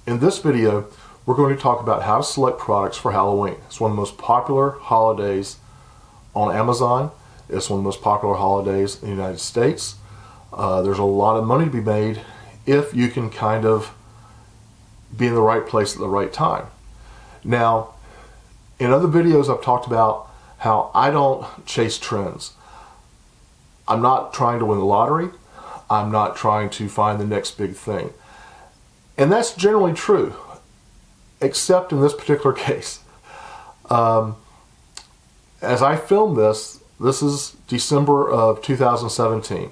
In this video, we're going to talk about how to select products for Halloween. It's one of the most popular holidays on Amazon. It's one of the most popular holidays in the United States. There's a lot of money to be made if you can kind of be in the right place at the right time. Now, in other videos I've talked about how I don't chase trends. I'm not trying to win the lottery. I'm not trying to find the next big thing. And that's generally true, except in this particular case. As I film this is December of 2017.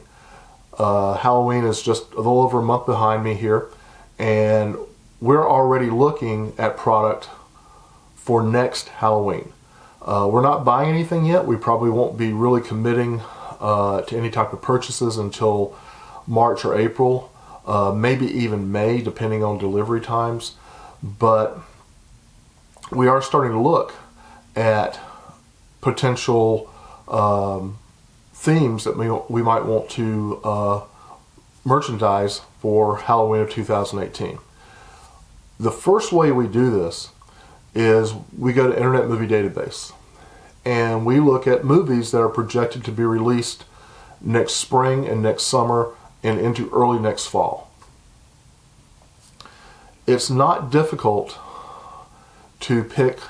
Halloween is just a little over a month behind me here, and we're already looking at product for next Halloween. We're not buying anything yet. We probably won't be really committing to any type of purchases until March or April, maybe even May, depending on delivery times. But we are starting to look at potential themes that we might want to merchandise for Halloween of 2018. The first way we do this is we go to Internet Movie Database and we look at movies that are projected to be released next spring and next summer and into early next fall. It's not difficult to pick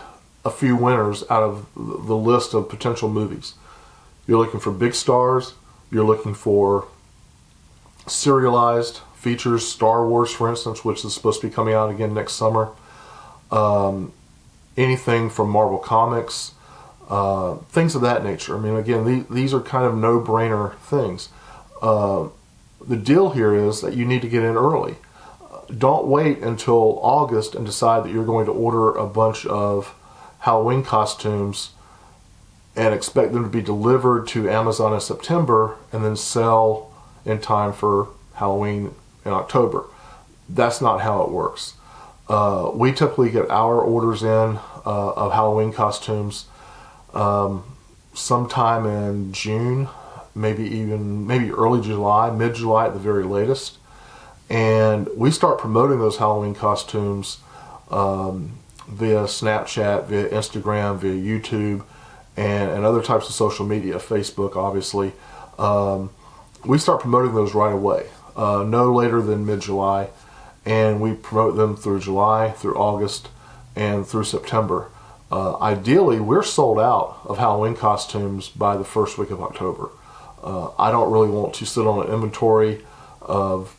a few winners out of the list of potential movies. You're looking for big stars, you're looking for serialized features, Star Wars for instance, which is supposed to be coming out again next summer. Anything from Marvel Comics, things of that nature. I mean, again, these are kind of no-brainer things. The deal here is that you need to get in early. Don't wait until August and decide that you're going to order a bunch of Halloween costumes and expect them to be delivered to Amazon in September and then sell in time for Halloween in October. That's not how it works. We typically get our orders in of Halloween costumes sometime in June, maybe early July, mid-July at the very latest. And we start promoting those Halloween costumes via Snapchat, via Instagram, via YouTube, and other types of social media, Facebook obviously. We start promoting those right away, no later than mid-July. And we promote them through July, through August, and through September. Ideally, we're sold out of Halloween costumes by the first week of October. I don't really want to sit on an inventory of,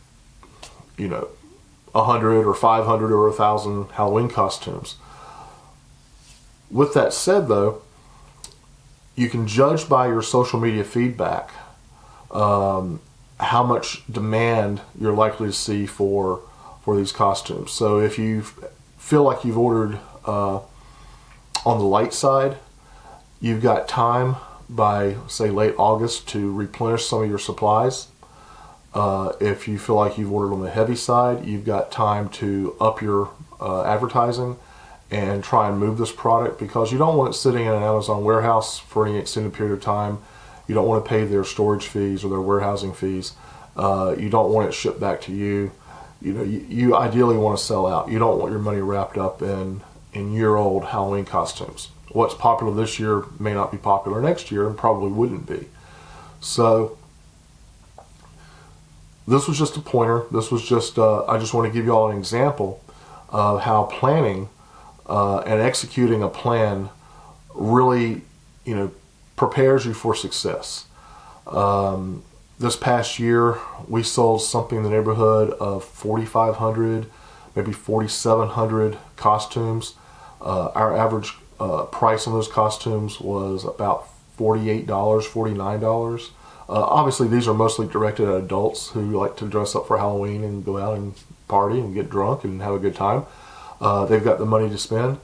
100 or 500 or 1,000 Halloween costumes. With that said, though, you can judge by your social media feedback how much demand you're likely to see for these costumes. So if you feel like you've ordered on the light side, you've got time by, say, late August to replenish some of your supplies. If you feel like you've ordered on the heavy side, you've got time to up your advertising and try and move this product, because you don't want it sitting in an Amazon warehouse for any extended period of time. You don't want to pay their storage fees or their warehousing fees. You don't want it shipped back to you. You ideally want to sell out. You don't want your money wrapped up in year-old Halloween costumes. What's popular this year may not be popular next year and probably wouldn't be. So this was just a pointer. This was just, I just want to give you all an example of how planning and executing a plan really, prepares you for success. This past year, we sold something in the neighborhood of 4,500, maybe 4,700 costumes. Our average price on those costumes was about $48, $49. Obviously, these are mostly directed at adults who like to dress up for Halloween and go out and party and get drunk and have a good time. They've got the money to spend,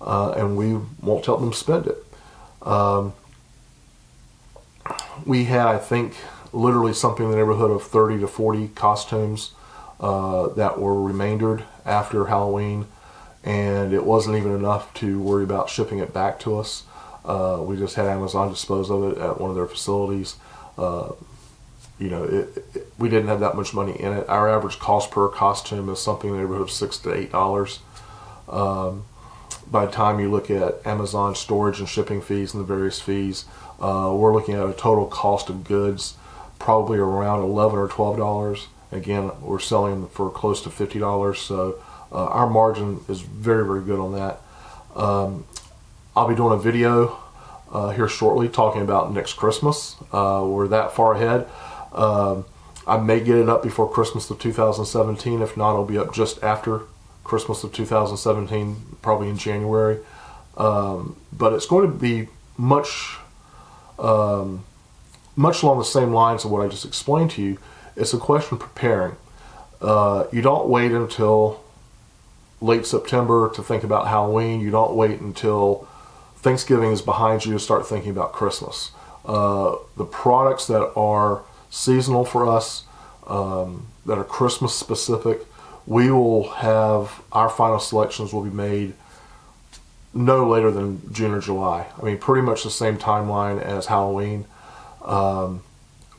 and we won't tell them to spend it. We had, I think, literally something in the neighborhood of 30 to 40 costumes that were remaindered after Halloween, and it wasn't even enough to worry about shipping it back to us. We just had Amazon dispose of it at one of their facilities. we didn't have that much money in it. Our average cost per costume is something in the neighborhood of $6 to $8. By the time you look at Amazon storage and shipping fees and the various fees, we're looking at a total cost of goods probably around $11 or $12. Again, we're selling them for close to $50, so our margin is very, very good on that. I'll be doing a video here shortly talking about next Christmas. We're that far ahead. I may get it up before Christmas of 2017. If not, it'll be up just after Christmas of 2017, probably in January. But it's going to be much along the same lines of what I just explained to you. It's a question of preparing. You don't wait until late September to think about Halloween. You don't wait until Thanksgiving is behind you to start thinking about Christmas. The products that are seasonal for us, that are Christmas specific, we will have, our final selections will be made no later than June or July. I mean, pretty much the same timeline as Halloween.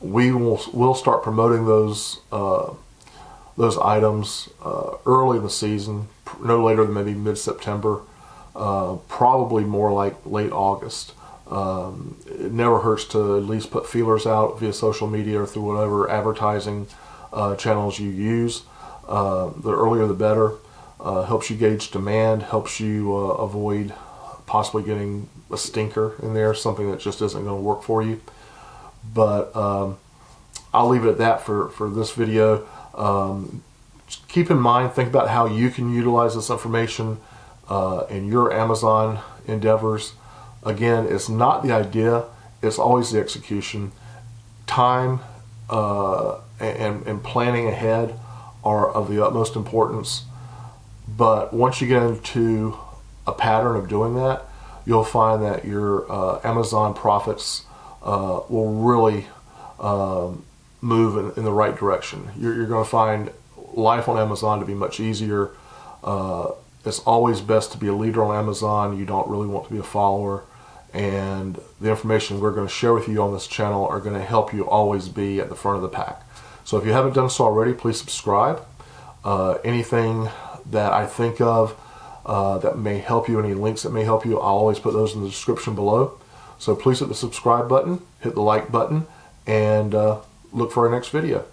We'll start promoting those items early in the season, no later than maybe mid-September, probably more like late August. It never hurts to at least put feelers out via social media or through whatever advertising channels you use. The earlier the better. Helps you gauge demand, helps you avoid possibly getting a stinker in there, something that just isn't going to work for you. But I'll leave it at that for this video. Keep in mind, think about how you can utilize this information in your Amazon endeavors. Again, it's not the idea, it's always the execution. Time and planning ahead are of the utmost importance. But once you get into a pattern of doing that, you'll find that your Amazon profits will really move in the right direction. You're going to find life on Amazon to be much easier. It's always best to be a leader on Amazon. You don't really want to be a follower. And the information we're going to share with you on this channel are going to help you always be at the front of the pack. So if you haven't done so already, please subscribe. Anything that I think of that may help you, any links that may help you, I'll always put those in the description below. So please hit the subscribe button, hit the like button, and look for our next video.